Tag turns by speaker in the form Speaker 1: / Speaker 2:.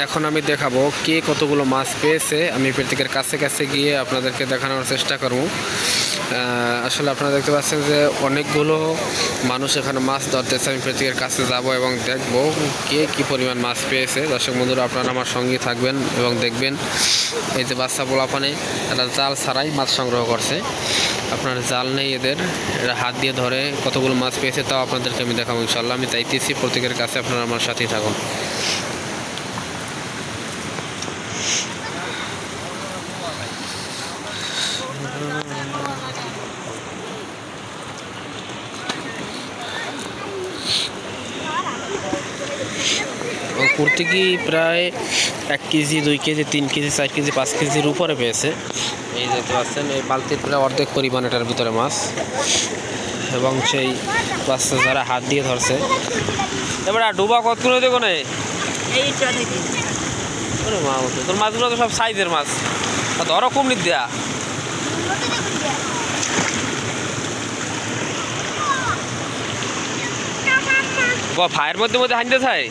Speaker 1: এখন আমি দেখাবো কে কতগুলো মাছ পেয়েছে। আমি প্রত্যেকের কাছে কাছে গিয়ে আপনাদেরকে দেখানোর চেষ্টা করব। আসলে আপনারা দেখতে পাচ্ছেন যে অনেকগুলো মানুষ এখানে মাছ ধরতেছে। আমি প্রত্যেকের কাছে যাব এবং দেখব কে কী পরিমাণ মাছ পেয়েছে। দর্শক বন্ধুরা, আপনারা আমার সঙ্গে থাকবেন এবং দেখবেন। এই যে বাচ্চা পোলাপানে এরা জাল ছাড়াই মাছ সংগ্রহ করছে। আপনার জাল নেই এদের, এরা হাত দিয়ে ধরে কতগুলো মাছ পেয়েছে তাও আপনাদেরকে আমি দেখাবো ইনশাল্লাহ। আমি চাইতেছি প্রত্যেকের কাছে আপনারা আমার সাথেই থাকুন। প্রত্যেকেই প্রায় 1 কেজি 2 কেজি 3 কেজি 4 কেজি 5 কেজির উপরে পেয়েছে। এই দেখতে পাচ্ছেন এই বালতির প্রায় অর্ধেক পরিমাণ এটার ভিতরে মাছ, এবং সেই বাচ্চা যারা হাত দিয়ে ধরছে। এবার ডুবা কতগুলো দেখো না মা, তোর মাছগুলো তো সব সাইজের মাছ, ধরো কম নিত দেয়া ফায়ের মধ্যে মধ্যে হানতে চাই।